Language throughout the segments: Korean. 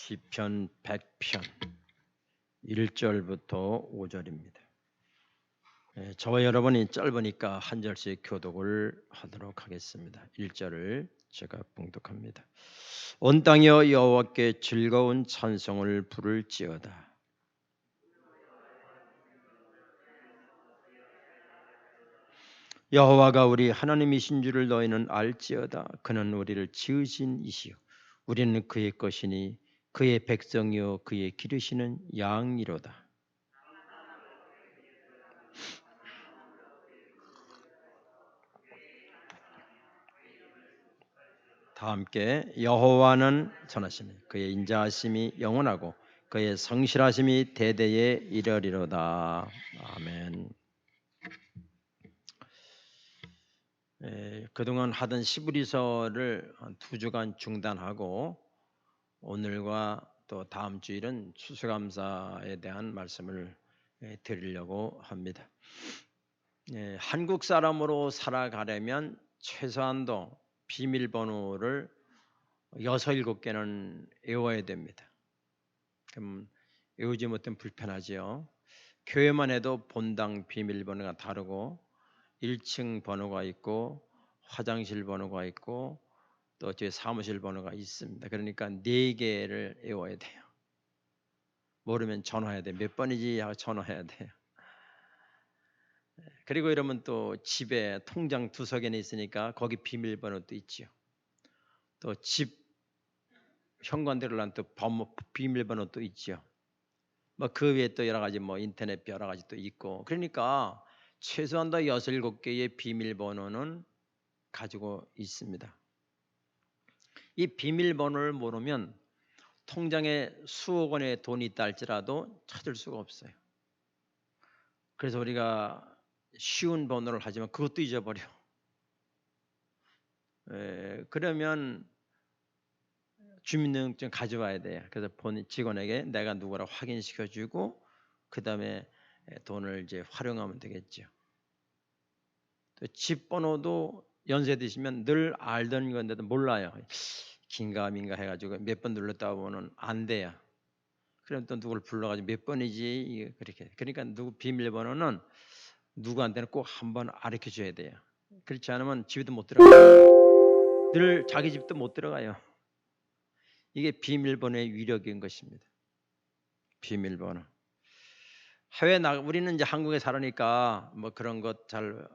시편 100편 1절부터 5절입니다. 저와 여러분이 짧으니까 한 절씩 교독을 하도록 하겠습니다. 1절을 제가 봉독합니다. 온 땅이여 여호와께 즐거운 찬송을 부를지어다. 여호와가 우리 하나님이신 줄을 너희는 알지어다. 그는 우리를 지으신 이시요 우리는 그의 것이니 그의 백성이요 그의 기르시는 양이로다. 다 함께 여호와는 선하시니 그의 인자하심이 영원하고 그의 성실하심이 대대에 이르리로다. 아멘. 그동안 하던 시브리서를 한 2주간 중단하고 오늘과 또 다음 주일은 추수감사에 대한 말씀을 드리려고 합니다. 한국 사람으로 살아가려면 최소한도 비밀번호를 6, 7개는 외워야 됩니다. 그럼 외우지 못하면 불편하지요. 교회만 해도 본당 비밀번호가 다르고 1층 번호가 있고 화장실 번호가 있고 또 제 사무실 번호가 있습니다. 그러니까 4개를 외워야 돼요. 모르면 전화해야 돼요. 몇 번이지 하고 전화해야 돼요. 그리고 이러면 또 집에 통장 2석에는 있으니까 거기 비밀번호도 있죠. 또 집 현관대로 난 또 비밀번호도 있죠. 뭐 그 외에 또 여러 가지 뭐 인터넷 여러 가지 또 있고 그러니까 최소한 더 6, 7개의 비밀번호는 가지고 있습니다. 이 비밀번호를 모르면 통장에 수억 원의 돈이 있다 할지라도 찾을 수가 없어요. 그래서 우리가 쉬운 번호를 하지만 그것도 잊어버려. 그러면 주민등록증 가져와야 돼요. 그래서 본 직원에게 내가 누구라고 확인시켜주고 그 다음에 돈을 이제 활용하면 되겠죠. 또 집 번호도 연세 드시면 늘 알던 건데도 몰라요. 긴가민가 해가지고 몇 번 눌렀다 보면 안 돼요. 그럼 또 누구를 불러가지고 몇 번이지 그렇게. 그러니까 누구 비밀번호는 누구한테는 꼭 한번 알려줘야 돼요. 그렇지 않으면 집에도 못 들어가요. 늘 자기 집도 못 들어가요. 이게 비밀번호의 위력인 것입니다. 비밀번호. 우리는 이제 한국에 살으니까 뭐 그런 것 잘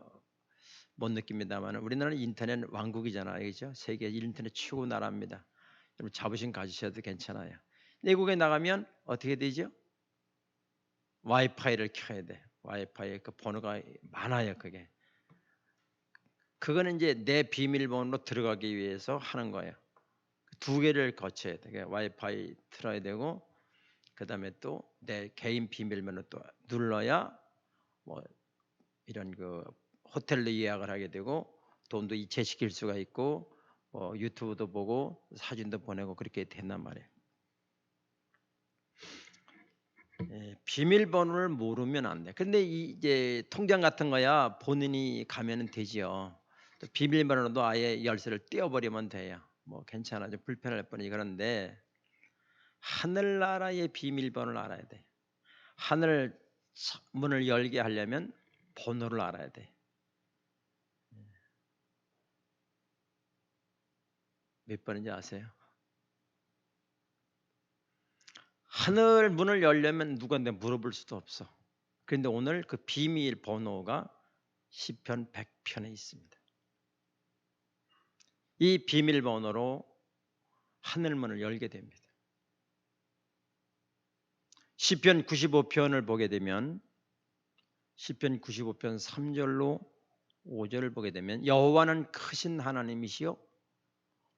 못 느낍니다만 우리나라는 인터넷 왕국이잖아요. 그렇죠? 세계 인터넷 최고 나라입니다. 여러분 자부심 가지셔도 괜찮아요. 외국에 나가면 어떻게 되죠? 와이파이를 켜야 돼. 와이파이에 그 번호가 많아요. 그거는 이제 내 비밀번호로 들어가기 위해서 하는 거예요. 2개를 거쳐야 돼. 와이파이 틀어야 되고 그다음에 또 내 개인 비밀번호 또 눌러야 뭐 이런 그 호텔로 예약을 하게 되고 돈도 이체시킬 수가 있고 유튜브도 보고 사진도 보내고 그렇게 된단 말이에요. 비밀번호를 모르면 안 돼. 근데 이제 통장 같은 거야 본인이 가면은 되지요. 또 비밀번호도 아예 열쇠를 떼어버리면 돼요. 뭐 괜찮아, 좀 불편할 뿐이지. 그런데 하늘나라의 비밀번호를 알아야 돼. 하늘 문을 열게 하려면 번호를 알아야 돼. 몇 번인지 아세요? 하늘 문을 열려면 누구한테 물어볼 수도 없어. 그런데 오늘 그 비밀 번호가 시편 100편에 있습니다. 이 비밀 번호로 하늘 문을 열게 됩니다. 시편 95편을 보게 되면 시편 95편 3절로 5절을 보게 되면 여호와는 크신 하나님이시요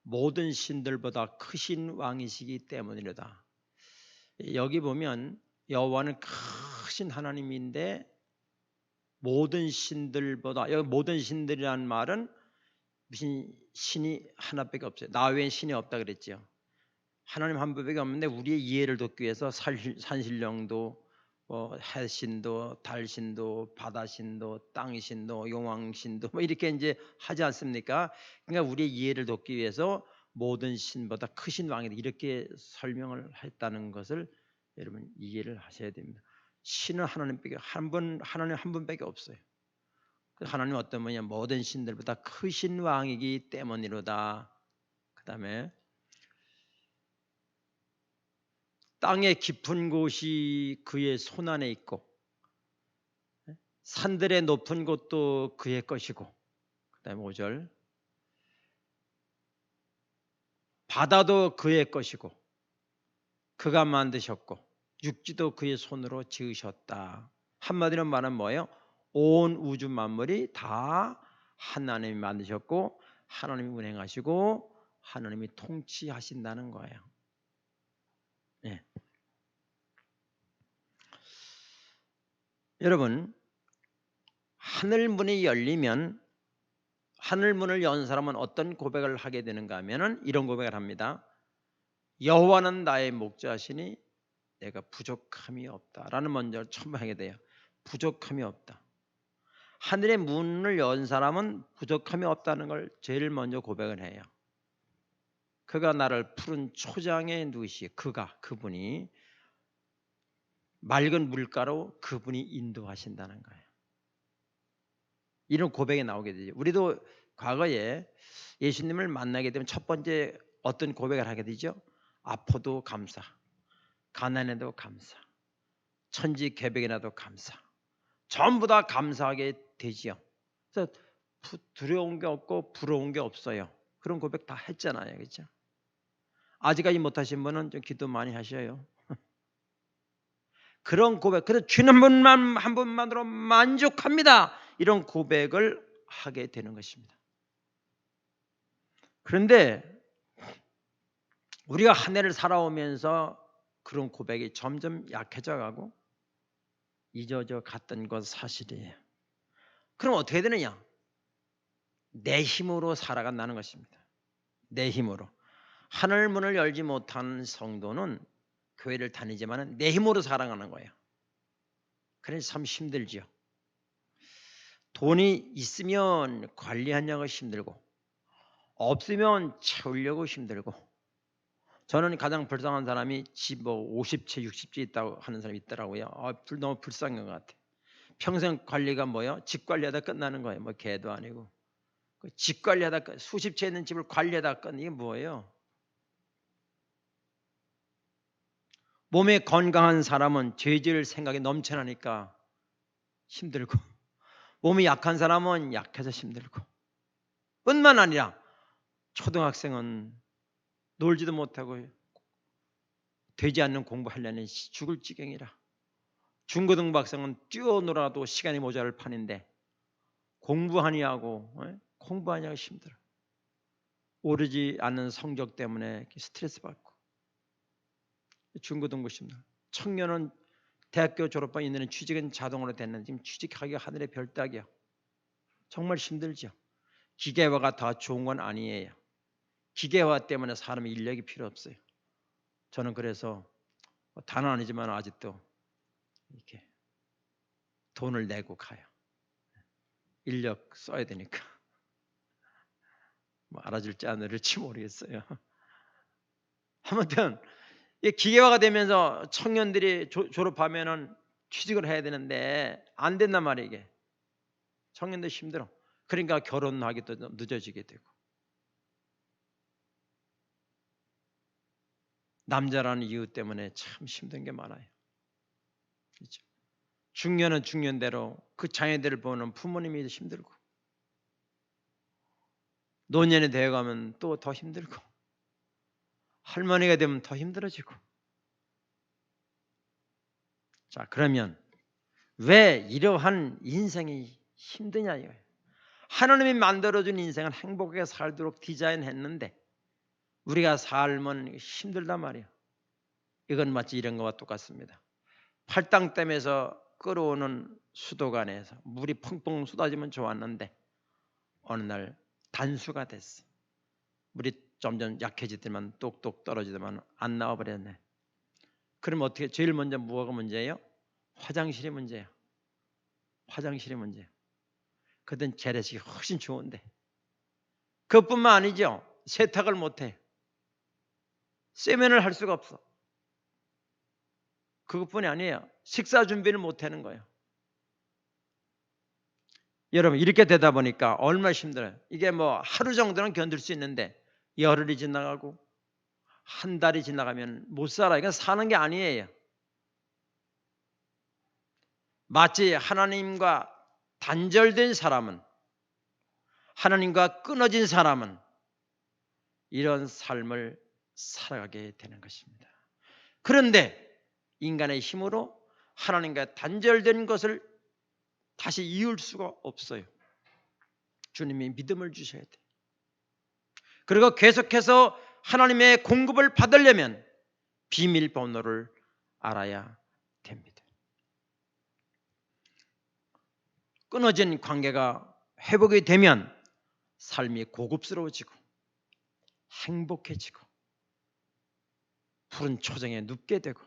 모든 신들보다 크신 왕이시기 때문이로다. 여기 보면 여호와는 크신 하나님인데 모든 신들보다, 여기 모든 신들이라는 말은 무슨 신이 하나밖에 없어요. 나 외엔 신이 없다 그랬죠. 하나님 한 분밖에 없는데 우리의 이해를 돕기 위해서 산신령도 해신도 달신도 바다신도 땅신도 용왕신도 뭐 이렇게 이제 하지 않습니까? 그러니까 우리의 이해를 돕기 위해서 모든 신보다 크신 왕이다. 이렇게 설명을 했다는 것을 여러분 이해를 하셔야 됩니다. 신은 하나님 한 분밖에 없어요. 하나님 어떤 분이냐? 모든 신들보다 크신 왕이기 때문이로다. 그 다음에 땅의 깊은 곳이 그의 손안에 있고 산들의 높은 곳도 그의 것이고, 그 다음에 5절 바다도 그의 것이고 그가 만드셨고 육지도 그의 손으로 지으셨다. 한마디로 말하면 뭐예요? 온 우주 만물이 다 하나님이 만드셨고 하나님이 운행하시고 하나님이 통치하신다는 거예요. 네. 여러분, 하늘 문이 열리면 하늘 문을 연 사람은 어떤 고백을 하게 되는가 하면은 이런 고백을 합니다. 여호와는 나의 목자시니 내가 부족함이 없다라는 먼저 첨부하게 돼요. 부족함이 없다. 하늘의 문을 연 사람은 부족함이 없다는 걸 제일 먼저 고백을 해요. 그가 나를 푸른 초장에 누이시, 그분이 맑은 물가로 그분이 인도하신다는 거예요. 이런 고백이 나오게 되죠. 우리도 과거에 예수님을 만나게 되면 첫 번째 어떤 고백을 하게 되죠? 아파도 감사, 가난해도 감사, 천지개벽이라도 감사, 전부 다 감사하게 되지요. 그래서 두려운 게 없고 부러운 게 없어요. 그런 고백 다 했잖아요, 그렇죠? 아직까지 못하신 분은 좀 기도 많이 하셔요. 그런 고백, 그래서 주는 분만 한 분만으로 만족합니다. 이런 고백을 하게 되는 것입니다. 그런데 우리가 한 해를 살아오면서 그런 고백이 점점 약해져 가고 잊어져 갔던 것 사실이에요. 그럼 어떻게 되느냐? 내 힘으로 살아간다는 것입니다. 내 힘으로. 하늘 문을 열지 못한 성도는 교회를 다니지만 내 힘으로 살아가는 거예요. 그래서 참 힘들죠. 돈이 있으면 관리하려고 힘들고 없으면 채우려고 힘들고. 저는 가장 불쌍한 사람이 집 50채 60채 있다고 하는 사람이 있더라고요. 너무 불쌍한 것 같아. 평생 관리가 뭐예요? 집 관리하다 끝나는 거예요. 뭐 개도 아니고. 집 관리하다 수십 채 있는 집을 관리하다 끝 이게 뭐예요? 몸에 건강한 사람은 죄질 생각이 넘쳐나니까 힘들고 몸이 약한 사람은 약해서 힘들고 뿐만 아니라 초등학생은 놀지도 못하고 되지 않는 공부하려니 죽을 지경이라 중고등부 학생은 뛰어놀아도 시간이 모자랄 판인데 공부하냐고 공부하냐고 힘들어. 오르지 않는 성적 때문에 스트레스 받고 중고등부 힘들어. 청년은 대학교 졸업반 있는 취직은 자동으로 됐는데 지금 취직하기가 하늘의 별따기야. 정말 힘들죠. 기계화가 다 좋은 건 아니에요. 기계화 때문에 사람의 인력이 필요 없어요. 저는 그래서 다는 아니지만 아직도 이렇게 돈을 내고 가요. 인력 써야 되니까. 뭐 알아줄지 안 알아줄지 모르겠어요. 아무튼 기계화가 되면서 청년들이 졸업하면은 취직을 해야 되는데 안 된단 말이에요. 이게 청년들 힘들어. 그러니까 결혼하기도 늦어지게 되고 남자라는 이유 때문에 참 힘든 게 많아요. 그렇죠? 중년은 중년대로 그 자녀들을 보는 부모님이 힘들고 노년이 되어가면 또 더 힘들고 할머니가 되면 더 힘들어지고. 자, 그러면 왜 이러한 인생이 힘드냐 이거예요. 하나님이 만들어준 인생은 행복하게 살도록 디자인했는데 우리가 살면 힘들단 말이에요. 이건 마치 이런 것과 똑같습니다. 팔당댐에서 끓어오는 수도관에서 물이 펑펑 쏟아지면 좋았는데 어느 날 단수가 됐어. 물이 점점 약해지더만 똑똑 떨어지더만 안 나와버렸네. 그럼 어떻게? 제일 먼저 뭐가 문제예요? 화장실이 문제예요. 화장실이 문제예요. 그땐 재래식이 훨씬 좋은데 그것뿐만 아니죠. 세탁을 못해. 세면을 할 수가 없어. 그것뿐이 아니에요. 식사 준비를 못 하는 거예요. 여러분 이렇게 되다 보니까 얼마나 힘들어요. 이게 뭐 하루 정도는 견딜 수 있는데 열흘이 지나가고 한 달이 지나가면 못 살아요. 이건 사는 게 아니에요. 마치 하나님과 단절된 사람은, 하나님과 끊어진 사람은 이런 삶을 살아가게 되는 것입니다. 그런데 인간의 힘으로 하나님과 단절된 것을 다시 이을 수가 없어요. 주님이 믿음을 주셔야 돼요. 그리고 계속해서 하나님의 공급을 받으려면 비밀번호를 알아야 됩니다. 끊어진 관계가 회복이 되면 삶이 고급스러워지고 행복해지고 푸른 초정에 눕게 되고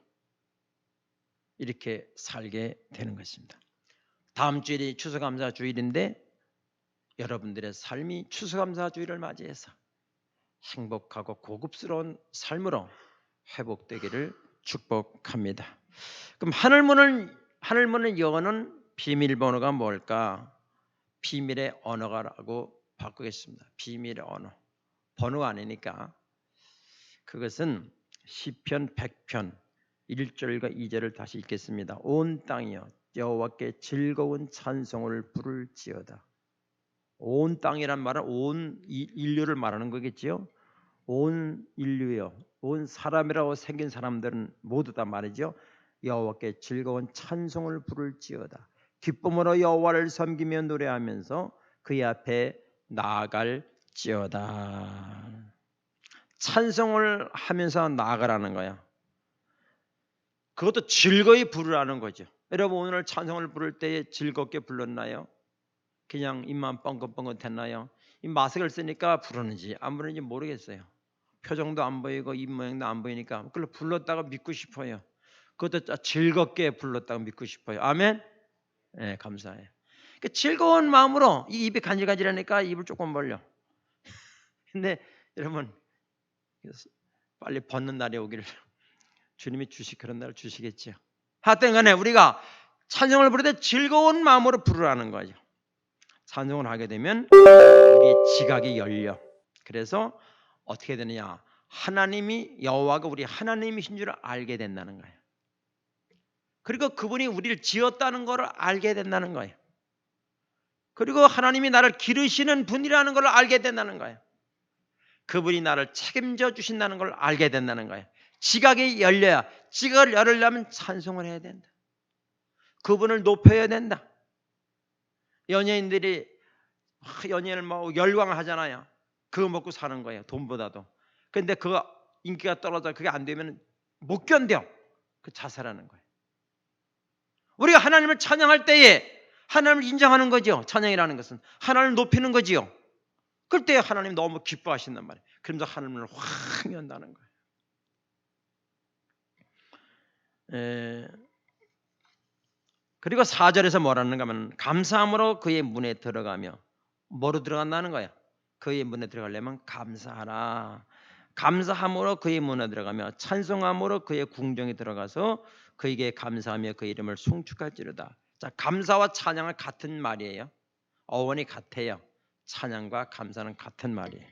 이렇게 살게 되는 것입니다. 다음 주일이 추수감사 주일인데 여러분들의 삶이 추수감사 주일을 맞이해서 행복하고 고급스러운 삶으로 회복되기를 축복합니다. 그럼 하늘문을 여는 비밀번호가 뭘까? 비밀의 언어가라고 바꾸겠습니다. 비밀의 언어. 번호가 아니니까. 그것은 시편 100편 1절과 2절을 다시 읽겠습니다. 온 땅이여 여호와께 즐거운 찬송을 부를지어다. 온 땅이란 말은 온 인류를 말하는 거겠지요. 온 인류요, 온 사람이라고 생긴 사람들은 모두 다 말이죠. 여호와께 즐거운 찬송을 부를지어다. 기쁨으로 여호와를 섬기며 노래하면서 그의 앞에 나아갈지어다. 찬송을 하면서 나아가라는 거야. 그것도 즐거이 부르라는 거죠. 여러분 오늘 찬송을 부를 때에 즐겁게 불렀나요? 그냥 입만 뻥긋뻥긋 했나요? 이 마스크를 쓰니까 부르는지 안 부르는지 모르겠어요. 표정도 안 보이고 입 모양도 안 보이니까 그걸 불렀다고 믿고 싶어요. 그것도 즐겁게 불렀다고 믿고 싶어요. 아멘. 네, 감사해요. 그러니까 즐거운 마음으로 이 입이 간질간질하니까 입을 조금 벌려. 근데 여러분 빨리 벗는 날이 오기를 주님이 그런 날을 주시겠죠. 하여튼간에 우리가 찬송을 부를 때 즐거운 마음으로 부르라는 거죠. 찬송을 하게 되면 우리의 지각이 열려. 그래서 어떻게 되느냐? 하나님이 여호와가 우리 하나님이신 줄 알게 된다는 거예요. 그리고 그분이 우리를 지었다는 것을 알게 된다는 거예요. 그리고 하나님이 나를 기르시는 분이라는 걸 알게 된다는 거예요. 그분이 나를 책임져 주신다는 걸 알게 된다는 거예요. 지각이 열려야, 지각을 열으려면 찬송을 해야 된다. 그분을 높여야 된다. 연예인들이 연예인을 뭐 열광하잖아요. 그거 먹고 사는 거예요. 돈보다도. 근데 그거 인기가 떨어져 그게 안 되면 못 견뎌. 그 자살하는 거예요. 우리가 하나님을 찬양할 때에 하나님을 인정하는 거죠. 찬양이라는 것은 하나님을 높이는 거지요. 그때 하나님 너무 기뻐하신단 말이에요. 그러면서 하나님을 확 연다는 거예요. 그리고 4절에서 뭐라는가 하면 감사함으로 그의 문에 들어가며 뭐로 들어간다는 거야? 그의 문에 들어가려면 감사하라. 감사함으로 그의 문에 들어가며 찬송함으로 그의 궁정에 들어가서 그에게 감사하며 그 이름을 송축할지로다. 자, 감사와 찬양은 같은 말이에요. 어원이 같아요. 찬양과 감사는 같은 말이에요.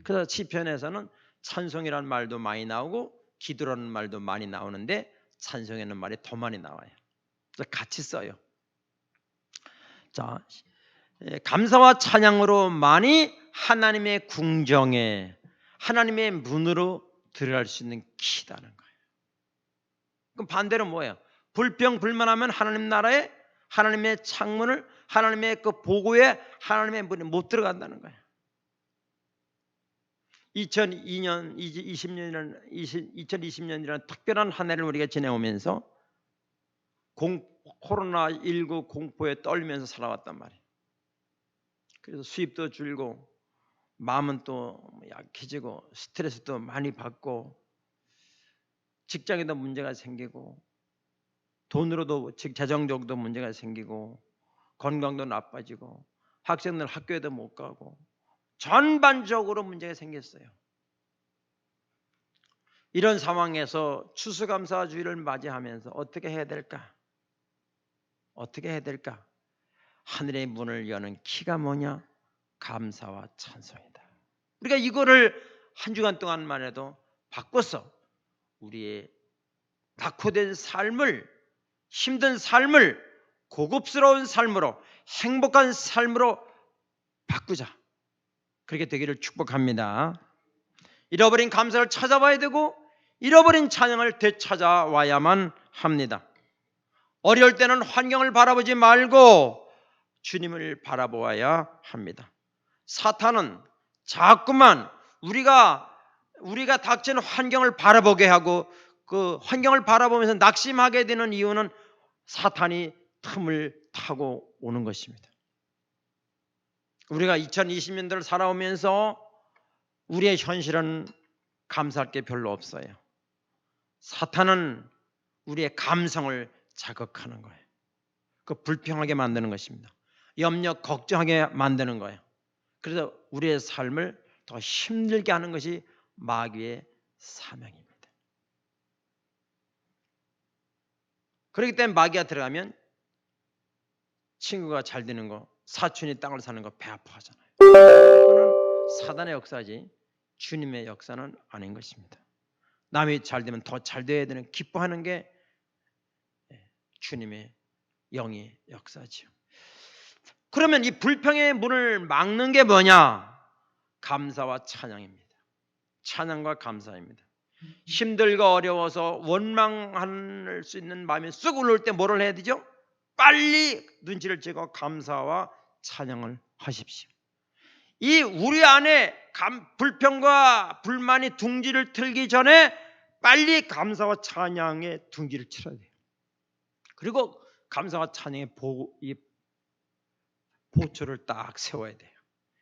그래서 시편에서는 찬송이라는 말도 많이 나오고 기도라는 말도 많이 나오는데 찬송이라는 말이 더 많이 나와요. 그래서 같이 써요. 자, 감사와 찬양으로 많이 하나님의 궁정에 하나님의 문으로 들어갈 수 있는 키다는 거예요. 그럼 반대로 뭐예요? 불평불만하면 하나님 나라에 하나님의 창문을 하나님의 그 보고에 하나님의 문에 못 들어간다는 거예요. 2020년이라는 특별한 한 해를 우리가 지내오면서 코로나19 공포에 떨면서 살아왔단 말이에요. 그래서 수입도 줄고 마음은 또 약해지고 스트레스도 많이 받고 직장에도 문제가 생기고 돈으로도 재정적으로도 문제가 생기고 건강도 나빠지고 학생들 학교에도 못 가고 전반적으로 문제가 생겼어요. 이런 상황에서 추수감사주의를 맞이하면서 어떻게 해야 될까? 어떻게 해야 될까? 하늘의 문을 여는 키가 뭐냐? 감사와 찬송이다. 우리가 이거를 한 주간 동안만 해도 바꿔서 우리의 낙후된 삶을, 힘든 삶을 고급스러운 삶으로, 행복한 삶으로 바꾸자. 그렇게 되기를 축복합니다. 잃어버린 감사를 찾아와야 되고 잃어버린 찬양을 되찾아와야만 합니다. 어려울 때는 환경을 바라보지 말고 주님을 바라보아야 합니다. 사탄은 자꾸만 우리가 닥치는 환경을 바라보게 하고 그 환경을 바라보면서 낙심하게 되는 이유는 사탄이 틈을 타고 오는 것입니다. 우리가 2020년대를 살아오면서 우리의 현실은 감사할 게 별로 없어요. 사탄은 우리의 감성을 자극하는 거예요. 그 불평하게 만드는 것입니다. 염려, 걱정하게 만드는 거예요. 그래서 우리의 삶을 더 힘들게 하는 것이 마귀의 사명입니다. 그렇기 때문에 마귀가 들어가면 친구가 잘 되는 거, 사촌이 땅을 사는 거 배 아파하잖아요. 그거는 사단의 역사지 주님의 역사는 아닌 것입니다. 남이 잘 되면 더 잘 돼야 되는, 기뻐하는 게 주님의 영의 역사지요. 그러면 이 불평의 문을 막는 게 뭐냐? 감사와 찬양입니다. 찬양과 감사입니다. 힘들고 어려워서 원망할 수 있는 마음이 쑥 올라올 때 뭐를 해야 되죠? 빨리 눈치를 채고 감사와 찬양을 하십시오. 이 우리 안에 불평과 불만이 둥지를 틀기 전에 빨리 감사와 찬양의 둥지를 틀어야 돼요. 그리고 감사와 찬양의 보초를 딱 세워야 돼요.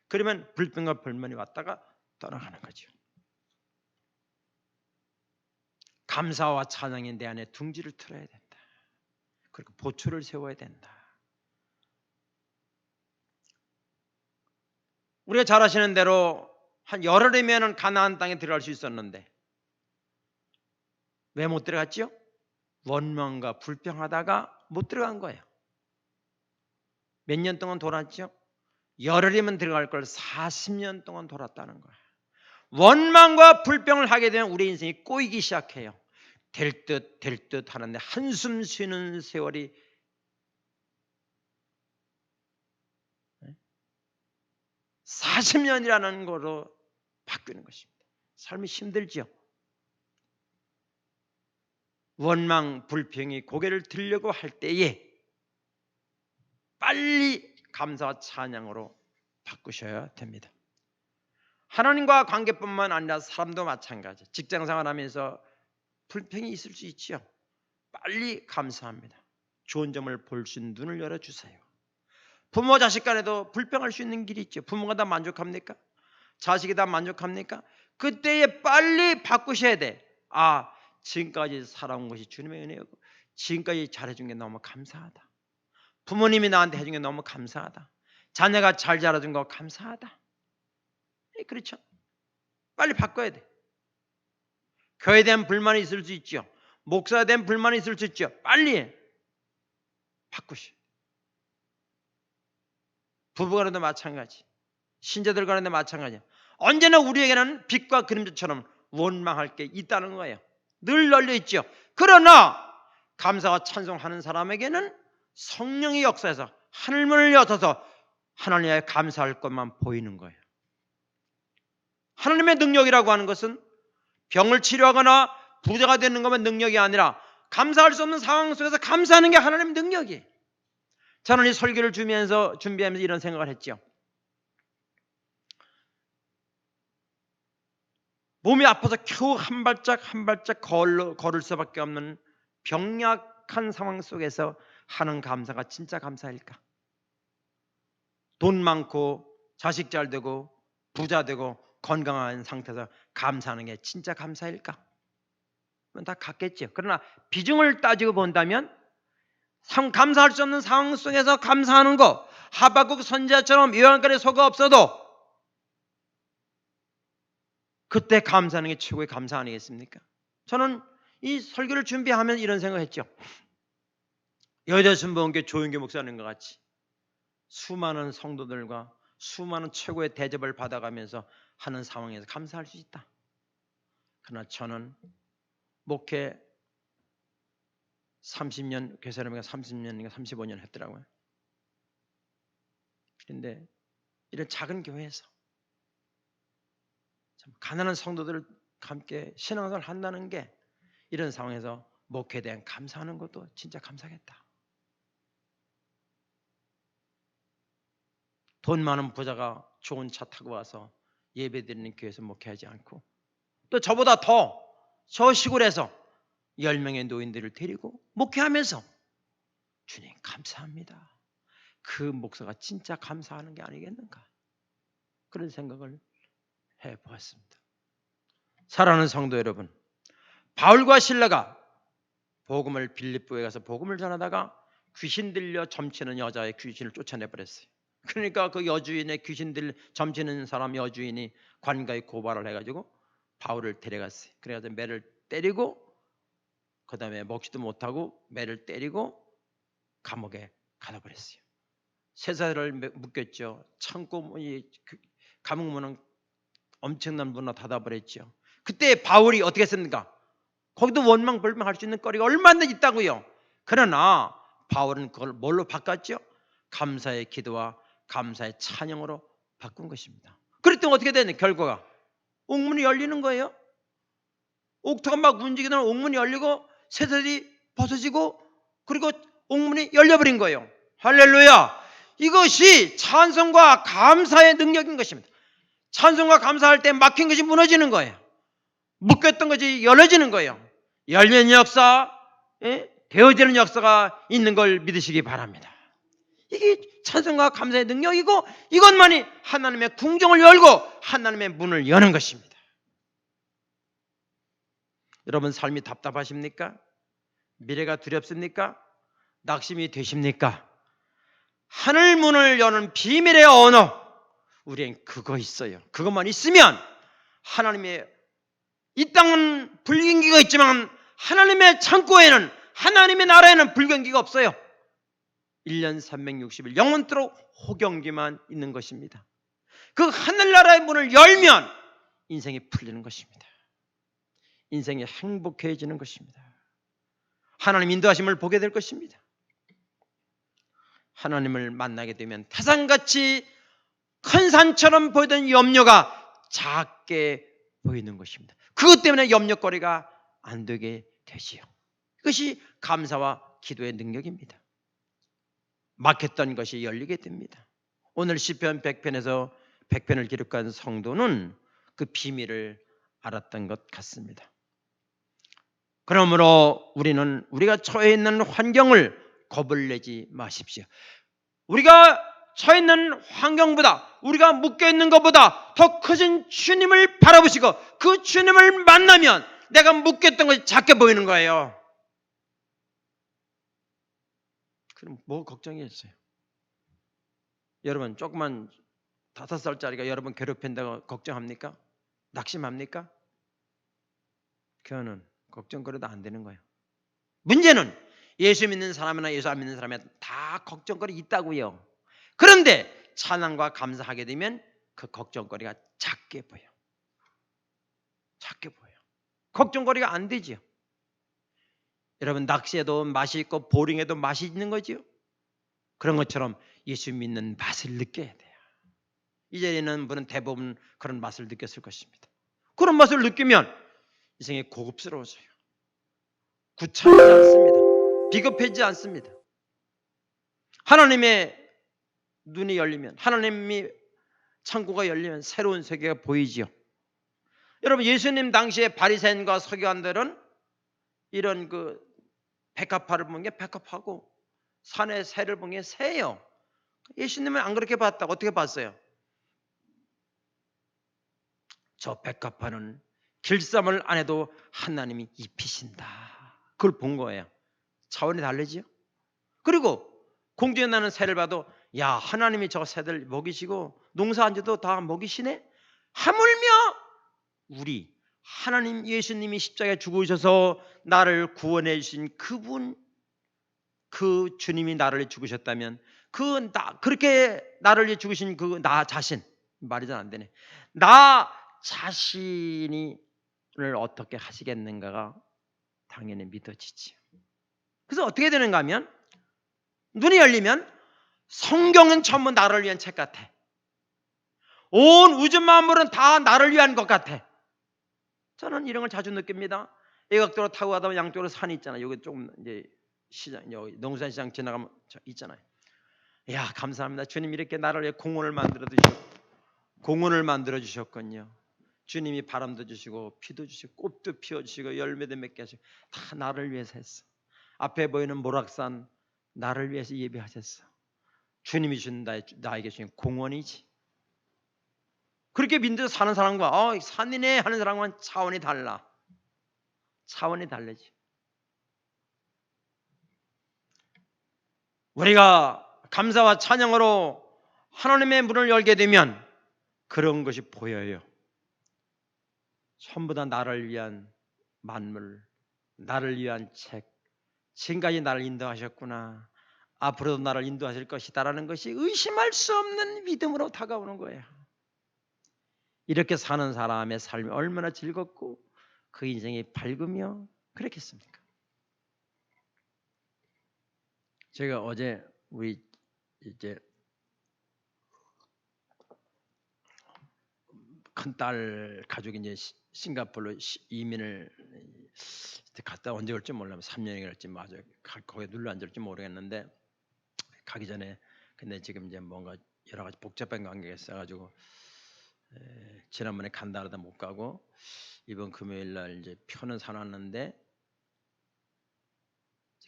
그러면 불평과 불만이 왔다가 떠나가는 거죠. 감사와 찬양이 내 안에 둥지를 틀어야 된다. 그리고 보초를 세워야 된다. 우리가 잘 아시는 대로 한 열흘이면 가나안 땅에 들어갈 수 있었는데 왜 못 들어갔죠? 원망과 불평하다가 못 들어간 거예요. 몇 년 동안 돌았죠? 열흘이면 들어갈 걸 40년 동안 돌았다는 거예요. 원망과 불평을 하게 되면 우리 인생이 꼬이기 시작해요. 될 듯 하는데 한숨 쉬는 세월이 40년이라는 거로 바뀌는 것입니다. 삶이 힘들죠. 원망, 불평이 고개를 들려고 할 때에 빨리 감사와 찬양으로 바꾸셔야 됩니다. 하나님과 관계뿐만 아니라 사람도 마찬가지. 직장생활하면서 불평이 있을 수 있죠. 빨리 감사합니다. 좋은 점을 볼 수 있는 눈을 열어주세요. 부모 자식 간에도 불평할 수 있는 길이 있죠. 부모가 다 만족합니까? 자식이 다 만족합니까? 그때에 빨리 바꾸셔야 돼. 아, 지금까지 살아온 것이 주님의 은혜였고 지금까지 잘해준 게 너무 감사하다. 부모님이 나한테 해준 게 너무 감사하다. 자녀가 잘 자라준 거 감사하다. 그렇죠. 빨리 바꿔야 돼. 교회에 대한 불만이 있을 수 있죠. 목사에 대한 불만이 있을 수 있죠. 빨리 바꾸시. 부부간에도 마찬가지. 신자들 간에도 마찬가지야. 언제나 우리에게는 빛과 그림자처럼 원망할 게 있다는 거예요. 늘 널려 있죠. 그러나 감사와 찬송하는 사람에게는 성령의 역사에서 하늘문을 여셔서 하나님의 감사할 것만 보이는 거예요. 하나님의 능력이라고 하는 것은 병을 치료하거나 부자가 되는 것만 능력이 아니라 감사할 수 없는 상황 속에서 감사하는 게 하나님의 능력이에요. 저는 이 설교를 준비하면서 이런 생각을 했죠. 몸이 아파서 겨우 한 발짝 걸을 수밖에 없는 병약한 상황 속에서 하는 감사가 진짜 감사일까? 돈 많고 자식 잘 되고 부자 되고 건강한 상태에서 감사하는 게 진짜 감사일까? 그건 다 같겠죠. 그러나 비중을 따지고 본다면 감사할 수 없는 상황 속에서 감사하는 거, 하박국 선지자처럼 요한간에 소가 없어도 그때 감사하는 게 최고의 감사 아니겠습니까? 저는 이 설교를 준비하면 이런 생각했죠. 여자순복음교회 조윤교 목사님과 같이 수많은 성도들과 수많은 최고의 대접을 받아가면서 하는 상황에서 감사할 수 있다. 그러나 저는 목회 30년, 교사님과 30년인가 35년 했더라고요. 그런데 이런 작은 교회에서 참 가난한 성도들을 함께 신앙생활을 한다는 게 이런 상황에서 목회에 대한 감사하는 것도 진짜 감사하겠다. 돈 많은 부자가 좋은 차 타고 와서 예배드리는 교회에서 목회하지 않고 또 저보다 더 저 시골에서 10명의 노인들을 데리고 목회하면서 주님 감사합니다. 그 목사가 진짜 감사하는 게 아니겠는가, 그런 생각을 해보았습니다. 사랑하는 성도 여러분, 바울과 실라가 복음을 빌립보에 가서 복음을 전하다가 귀신 들려 점치는 여자의 귀신을 쫓아내버렸어요. 그러니까 그 여주인의 귀신들 점치는 사람 여주인이 관가에 고발을 해가지고 바울을 데려갔어요. 그래서 매를 때리고 그 다음에 먹지도 못하고 매를 때리고 감옥에 가둬버렸어요. 세사를 묶였죠. 창고 문이, 감옥 문은 엄청난 문으로 닫아버렸죠. 그때 바울이 어떻게 했습니까? 거기도 원망불망할 수 있는 거리가 얼마나 있다고요. 그러나 바울은 그걸 뭘로 바꿨죠? 감사의 기도와 감사의 찬양으로 바꾼 것입니다. 그랬더니 어떻게 되냐? 결과가 옥문이 열리는 거예요. 옥토가 막 움직이던 옥문이 열리고 새들이 벗어지고 그리고 옥문이 열려버린 거예요. 할렐루야! 이것이 찬송과 감사의 능력인 것입니다. 찬송과 감사할 때 막힌 것이 무너지는 거예요. 묶였던 것이 열려지는 거예요. 열린 역사, 되어지는 역사가 있는 걸 믿으시기 바랍니다. 이게 찬송과 감사의 능력이고 이것만이 하나님의 궁정을 열고 하나님의 문을 여는 것입니다. 여러분 삶이 답답하십니까? 미래가 두렵습니까? 낙심이 되십니까? 하늘 문을 여는 비밀의 언어, 우리엔 그거 있어요. 그것만 있으면 하나님의, 이 땅은 불경기가 있지만 하나님의 창고에는, 하나님의 나라에는 불경기가 없어요. 1년 360일 영원토록 호경기만 있는 것입니다. 그 하늘나라의 문을 열면 인생이 풀리는 것입니다. 인생이 행복해지는 것입니다. 하나님 인도하심을 보게 될 것입니다. 하나님을 만나게 되면 태산같이 큰 산처럼 보이던 염려가 작게 보이는 것입니다. 그것 때문에 염려거리가 안 되게 되지요. 이것이 감사와 기도의 능력입니다. 막혔던 것이 열리게 됩니다. 오늘 시편 100편에서 100편을 기록한 성도는 그 비밀을 알았던 것 같습니다. 그러므로 우리는 우리가 처해 있는 환경을 겁을 내지 마십시오. 우리가 처해 있는 환경보다, 우리가 묶여 있는 것보다 더 크신 주님을 바라보시고 그 주님을 만나면 내가 묶였던 것이 작게 보이는 거예요. 그럼 뭐 걱정이 있어요? 여러분 조그만 5살짜리가 여러분 괴롭힌다고 걱정합니까? 낙심합니까? 그거는 걱정거리도 안 되는 거예요. 문제는 예수 믿는 사람이나 예수 안 믿는 사람이 다 걱정거리 있다고요. 그런데 찬양과 감사하게 되면 그 걱정거리가 작게 보여. 작게 보여. 걱정거리가 안 되지요. 여러분 낚시에도 맛이 있고 보링에도 맛이 있는 거지요. 그런 것처럼 예수 믿는 맛을 느껴야 돼요. 이 자리에 있는 분은 대부분 그런 맛을 느꼈을 것입니다. 그런 맛을 느끼면 인생이 고급스러워져요. 구차하지 않습니다. 비겁해지지 않습니다. 하나님의 눈이 열리면, 하나님이 창고가 열리면 새로운 세계가 보이지요. 여러분 예수님 당시에 바리새인과 서기관들은 이런 그 백합화를 본 게 백합화고 산에 새를 본 게 새예요. 예수님은 안 그렇게 봤다고. 어떻게 봤어요? 저 백합화는 길쌈을 안 해도 하나님이 입히신다. 그걸 본 거예요. 차원이 다르지요. 그리고 공중에 나는 새를 봐도 야 하나님이 저 새들 먹이시고 농사 안 줘도 다 먹이시네. 하물며 우리 하나님 예수님이 십자가에 죽으셔서 나를 구원해 주신 그분, 그 주님이 나를 위해 죽으셨다면 그렇게 나를 위해 죽으신 그 나 자신, 말이 잘 안 되네. 나 자신을 어떻게 하시겠는가가 당연히 믿어지지. 그래서 어떻게 되는가 하면 눈이 열리면 성경은 전부 나를 위한 책 같아. 온 우주 만물은 다 나를 위한 것 같아. 저는 이런 걸 자주 느낍니다. 외곽도로 타고 가다 보면 양쪽으로 산이 있잖아요. 여기 조금 이제 시장, 여기 농산 시장 지나가면 있잖아요. 야, 감사합니다. 주님 이렇게 나를 위해 공원을 만들어 주셨군요. 주님이 바람도 주시고 비도 주시고 꽃도 피워 주시고 열매도 맺게 하시고 다 나를 위해서 했어. 앞에 보이는 모락산 나를 위해서 예배하셨어. 주님이 준 나에게 주신 공원이지. 그렇게 믿어 사는 사람과 산이네 하는 사람과는 차원이 달라. 차원이 다르지. 우리가 감사와 찬양으로 하나님의 문을 열게 되면 그런 것이 보여요. 전부 다 나를 위한 만물, 나를 위한 책, 지금까지 나를 인도하셨구나, 앞으로도 나를 인도하실 것이다라는 것이 의심할 수 없는 믿음으로 다가오는 거예요. 이렇게 사는 사람의 삶이 얼마나 즐겁고 그 인생이 밝으며 그렇겠습니까? 제가 어제 우리 이제 큰딸 가족이 이제 싱가포르로 이민을 갔다 언제 올지 몰라요. 3년이 갈지 맞아. 거기에 눌러 앉을지 모르겠는데 가기 전에 근데 지금 이제 뭔가 여러 가지 복잡한 관계가 있어가지고 지난번에 간다 그러다 못 가고 이번 금요일 날 이제 표는 사놨는데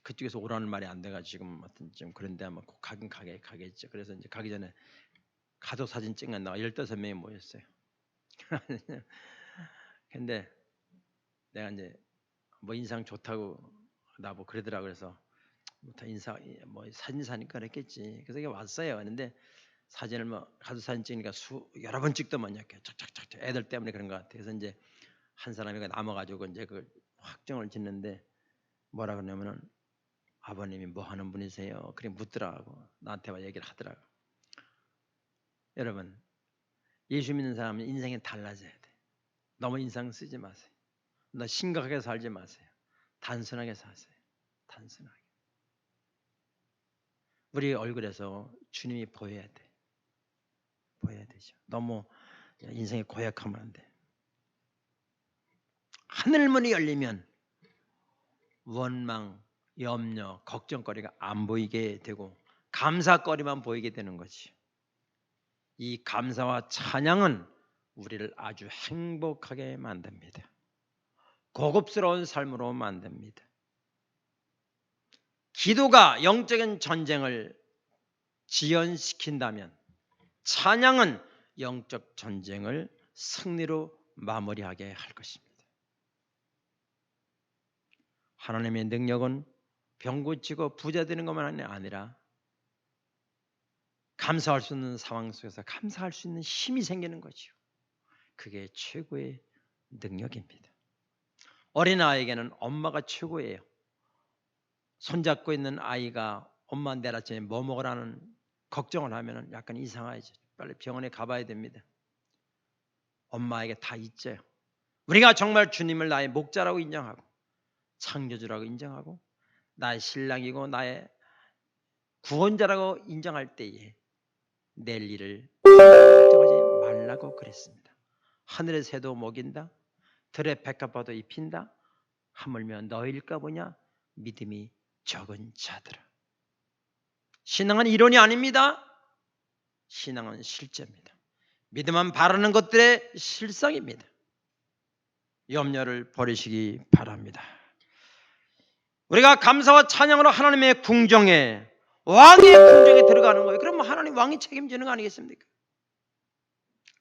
그쪽에서 오라는 말이 안 돼가지고 지금 어떤 좀 그런데 아마 꼭 가겠죠. 그래서 이제 가기 전에 가족 사진 찍는다고 15명이 모였어요. 근데 내가 이제 뭐 인상 좋다고 나보고 그러더라고. 그래서 인사 뭐 사진사니까 그랬겠지. 그래서 이게 왔어요. 근데 사진을 뭐 가족 사진 찍으니까 여러 번 찍더만요. 이렇게 착착착 애들 때문에 그런 것 같아. 그래서 이제 한 사람이 남아가지고 이제 그 확정을 짓는데 뭐라 그러냐면은 아버님이 뭐 하는 분이세요? 그래 묻더라고. 나한테 와 얘기를 하더라고. 여러분 예수 믿는 사람은 인생이 달라져야 돼. 너무 인상 쓰지 마세요. 너 심각하게 살지 마세요. 단순하게 사세요. 단순하게. 우리 얼굴에서 주님이 보여야 돼. 보여야 되죠. 너무 인생이 고약하면 안 돼. 하늘문이 열리면 원망, 염려, 걱정거리가 안 보이게 되고 감사거리만 보이게 되는 거지. 이 감사와 찬양은 우리를 아주 행복하게 만듭니다. 고급스러운 삶으로 만듭니다. 기도가 영적인 전쟁을 지연시킨다면 찬양은 영적 전쟁을 승리로 마무리하게 할 것입니다. 하나님의 능력은 병 고치고 부자 되는 것만 아니라 감사할 수 있는 상황 속에서 감사할 수 있는 힘이 생기는 거죠. 그게 최고의 능력입니다. 어린아이에게는 엄마가 최고예요. 손잡고 있는 아이가 엄마 내일 아침에 뭐 먹으라는 걱정을 하면 약간 이상하죠. 빨리 병원에 가봐야 됩니다. 엄마에게 다 있죠. 우리가 정말 주님을 나의 목자라고 인정하고 창조주라고 인정하고 나의 신랑이고 나의 구원자라고 인정할 때에 내일 일을 걱정하지 말라고 그랬습니다. 하늘의 새도 먹인다. 들의 백합화도 입힌다. 하물며 너희일까 보냐 믿음이 적은 자들아. 신앙은 이론이 아닙니다. 신앙은 실제입니다. 믿음은 바라는 것들의 실상입니다. 염려를 버리시기 바랍니다. 우리가 감사와 찬양으로 하나님의 궁정에 왕의 궁정에 들어가는 거예요. 그럼 하나님 왕이 책임지는 거 아니겠습니까?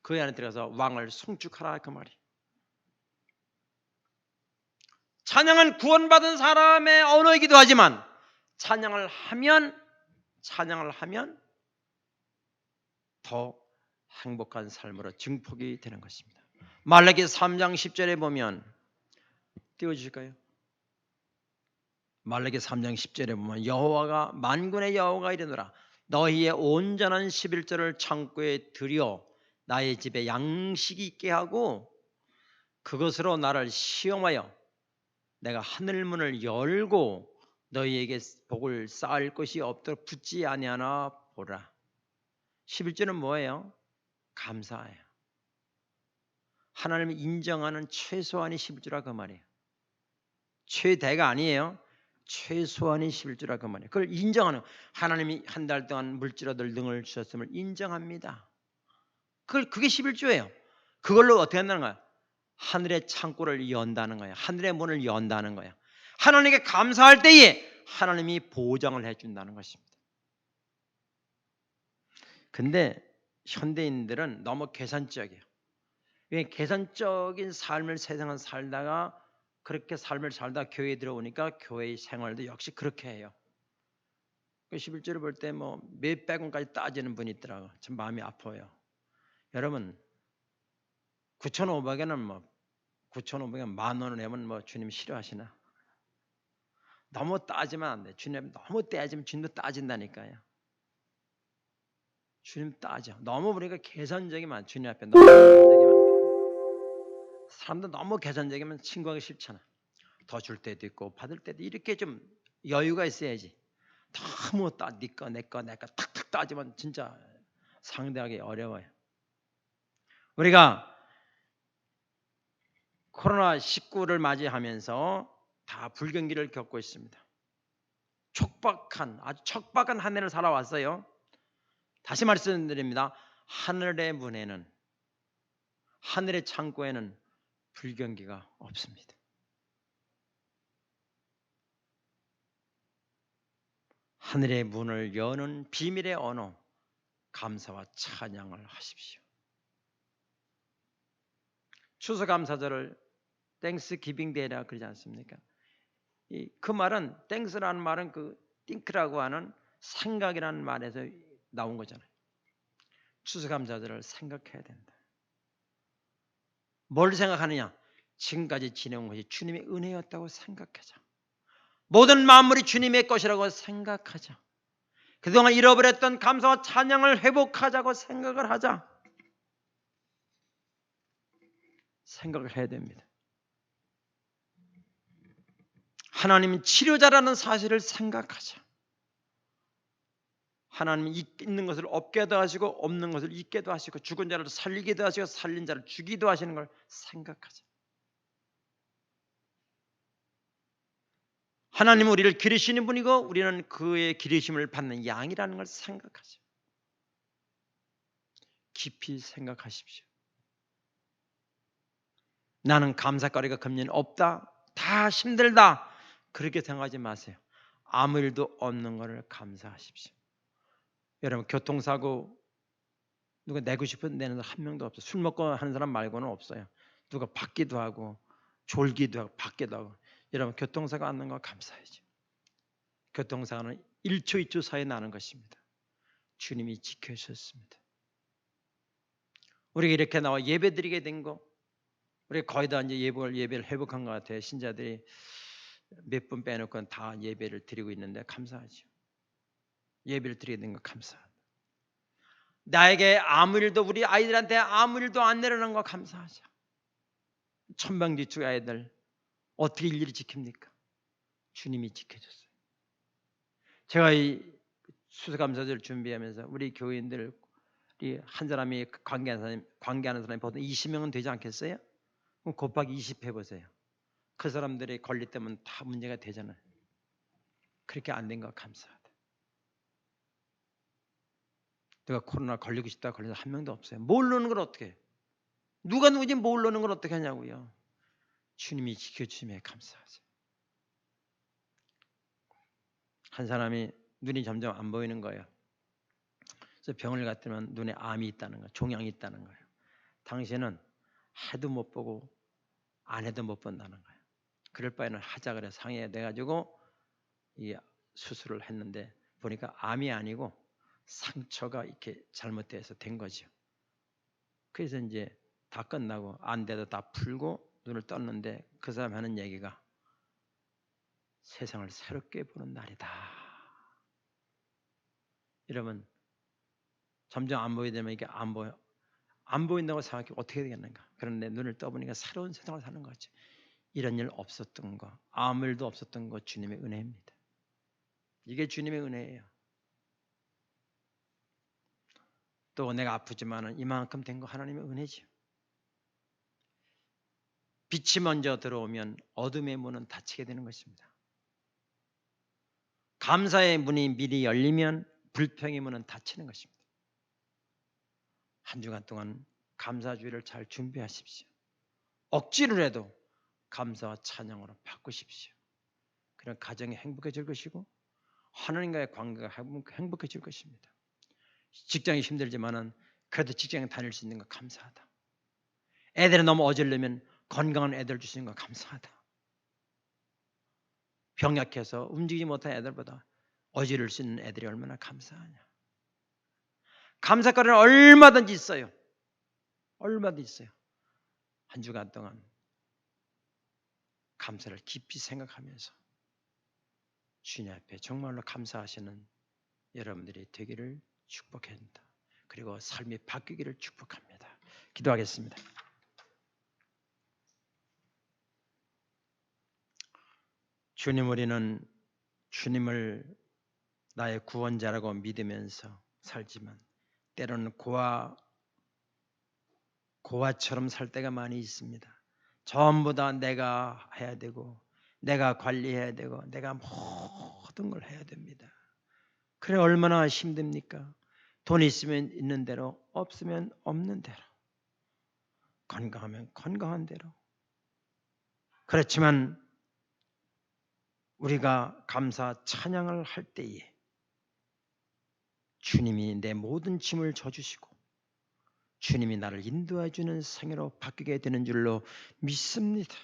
그 안에 들어가서 왕을 송축하라 그 말이. 찬양은 구원받은 사람의 언어이기도 하지만 찬양을 하면 더 행복한 삶으로 증폭이 되는 것입니다. 말라기 3장 10절에 보면 띄워주실까요? 말라기 3장 10절에 보면 여호와가 만군의 여호와가 이르노라 너희의 온전한 11조를 창고에 들여 나의 집에 양식이 있게 하고 그것으로 나를 시험하여 내가 하늘 문을 열고 너희에게 복을 쌓을 것이 없도록 붙지 아니하나 보라. 11조는 뭐예요? 감사예요. 하나님이 인정하는 최소한이 11조라 그 말이에요. 최대가 아니에요. 최소한이 11조라 그 말이에요. 그걸 인정하는 하나님이 한 달 동안 물질어들 등을 주셨음을 인정합니다. 그게 11조예요. 그걸로 어떻게 한다는 거야? 하늘의 창고를 연다는 거예요. 하늘의 문을 연다는 거예요. 하나님께 감사할 때에 하나님이 보장을 해준다는 것입니다. 근데 현대인들은 너무 계산적이에요. 왜 계산적인 삶을 세상을 살다가 그렇게 삶을 살다 교회에 들어오니까 교회의 생활도 역시 그렇게 해요. 11조를 볼 때 뭐 몇백 원까지 따지는 분이 있더라고요. 참 마음이 아파요. 여러분 9,500원은 뭐 9,500원 10,000원을 내면 뭐 주님 싫어하시나? 너무 따지면 안 돼. 주님 너무 따지면 주님도 따진다니까요. 주님 따져. 너무 우리가 계산적이면 주님 앞에 너무 계산적이면 안 돼. 사람도 너무 계산적이면 친구하기 싫잖아. 더 줄 때도 있고 받을 때도 이렇게 좀 여유가 있어야지. 너무 네 거, 내 거, 탁탁 따지면 진짜 상대하기 어려워요. 우리가 코로나19를 맞이하면서 다 불경기를 겪고 있습니다. 아주 척박한 한 해를 살아왔어요. 다시 말씀드립니다. 하늘의 문에는 하늘의 창고에는 불경기가 없습니다. 하늘의 문을 여는 비밀의 언어 감사와 찬양을 하십시오. 추수감사절을 땡스 기빙 데이라 그러지 않습니까? 그 말은 땡스라는 말은 그 띵크라고 하는 생각이라는 말에서 나온 거잖아요. 추수감사절을 생각해야 된다. 뭘 생각하느냐? 지금까지 지내온 것이 주님의 은혜였다고 생각하자. 모든 만물이 주님의 것이라고 생각하자. 그동안 잃어버렸던 감사와 찬양을 회복하자고 생각을 하자. 생각을 해야 됩니다. 하나님은 치료자라는 사실을 생각하자. 하나님은 있는 것을 없게도 하시고 없는 것을 있게도 하시고 죽은 자를 살리기도 하시고 살린 자를 죽이기도 하시는 걸 생각하자. 하나님은 우리를 기르시는 분이고 우리는 그의 기르심을 받는 양이라는 걸 생각하자. 깊이 생각하십시오. 나는 감사거리가 금년 없다. 다 힘들다. 그렇게 생각하지 마세요. 아무 일도 없는 것을 감사하십시오. 여러분 교통사고 누가 내고 싶은 내는 사람 한 명도 없어요. 술 먹고 하는 사람 말고는 없어요. 누가 받기도 하고 졸기도 하고 받기도 하고. 여러분 교통사고 안 나는 거 감사해야죠. 교통사고는 1초 2초 사이에 나는 것입니다. 주님이 지켜주셨습니다. 우리가 이렇게 나와 예배드리게 된 거 우리 거의 다 이제 예배를 회복한 것 같아요. 신자들이 몇 분 빼놓고는 다 예배를 드리고 있는데 감사하죠. 예배를 드리게 된 거 감사합니다. 나에게 아무 일도 우리 아이들한테 아무 일도 안 내려놓은 거 감사하죠. 천방지축 아이들 어떻게 일일이 지킵니까? 주님이 지켜줬어요. 제가 이 수수감사절 준비하면서 우리 교인들이 한 사람이 관계하는 사람이 보통 20명은 되지 않겠어요? 그럼 곱하기 20 해보세요. 그 사람들이 권리 때문에 다 문제가 되잖아요. 그렇게 안 된 거 감사하다. 내가 코로나 걸리고 싶다 걸려서 한 명도 없어요. 모르는 걸 어떻게 해요? 누가 누구인지 모르는 걸 어떻게 하냐고요. 주님이 지켜주심에 감사하죠. 한 사람이 눈이 점점 안 보이는 거예요. 그래서 병을 갔더니 눈에 암이 있다는 거예요. 종양이 있다는 거예요. 당신은 해도 못 보고 안 해도 못 본다는 거예요. 그럴 바에는 하자 그래 상의해 내가지고 이 수술을 했는데 보니까 암이 아니고 상처가 이렇게 잘못돼서 된 거죠. 그래서 이제 다 끝나고 안대도 다 풀고 눈을 떴는데 그 사람 하는 얘기가 세상을 새롭게 보는 날이다. 여러분 점점 안 보이게 되면 이게 안 보인다고 생각해 어떻게 되겠는가? 그런데 눈을 떠보니까 새로운 세상을 사는 거지. 이런 일 없었던 거, 아무 일도 없었던 거 주님의 은혜입니다. 이게 주님의 은혜예요. 또 내가 아프지만은 이만큼 된 거 하나님의 은혜죠. 빛이 먼저 들어오면 어둠의 문은 닫히게 되는 것입니다. 감사의 문이 미리 열리면 불평의 문은 닫히는 것입니다. 한 주간 동안 감사주의를 잘 준비하십시오. 억지로라도 감사와 찬양으로 바꾸십시오. 그럼 가정이 행복해질 것이고 하나님과의 관계가 행복해질 것입니다. 직장이 힘들지만은 그래도 직장에 다닐 수 있는 거 감사하다. 애들이 너무 어지르면 건강한 애들 주시는 거 감사하다. 병약해서 움직이지 못한 애들보다 어지를 수 있는 애들이 얼마나 감사하냐. 감사거리는 얼마든지 있어요. 얼마든지 있어요. 한 주간 동안 감사를 깊이 생각하면서 주님 앞에 정말로 감사하시는 여러분들이 되기를 축복합니다. 그리고 삶이 바뀌기를 축복합니다. 기도하겠습니다. 주님, 우리는 주님을 나의 구원자라고 믿으면서 살지만 때로는 고아처럼 살 때가 많이 있습니다. 전부 다 내가 해야 되고 내가 관리해야 되고 내가 모든 걸 해야 됩니다. 그래 얼마나 힘듭니까? 돈 있으면 있는 대로, 없으면 없는 대로, 건강하면 건강한 대로. 그렇지만 우리가 감사 찬양을 할 때에 주님이 내 모든 짐을 져주시고 주님이 나를 인도해 주는 생애로 바뀌게 되는 줄로 믿습니다.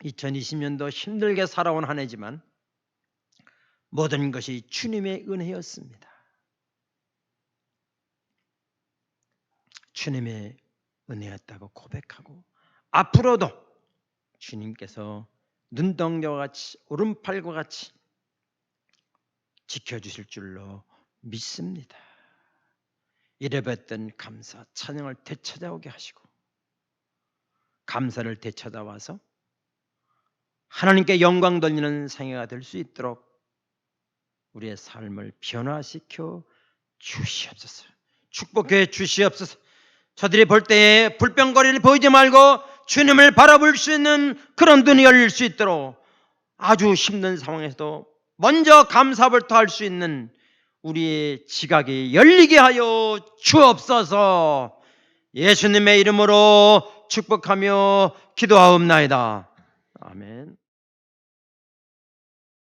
2020년도 힘들게 살아온 한 해지만 모든 것이 주님의 은혜였습니다. 주님의 은혜였다고 고백하고 앞으로도 주님께서 눈덩이와 같이 오른팔과 같이 지켜주실 줄로 믿습니다. 잃어버렸던 감사, 찬양을 되찾아오게 하시고 감사를 되찾아와서 하나님께 영광 돌리는 생애가 될 수 있도록 우리의 삶을 변화시켜 주시옵소서. 축복해 주시옵소서. 저들이 볼 때에 불병거리를 보이지 말고 주님을 바라볼 수 있는 그런 눈이 열릴 수 있도록 아주 힘든 상황에서도 먼저 감사부터 할 수 있는 우리의 지각이 열리게 하여 주옵소서. 예수님의 이름으로 축복하며 기도하옵나이다. 아멘.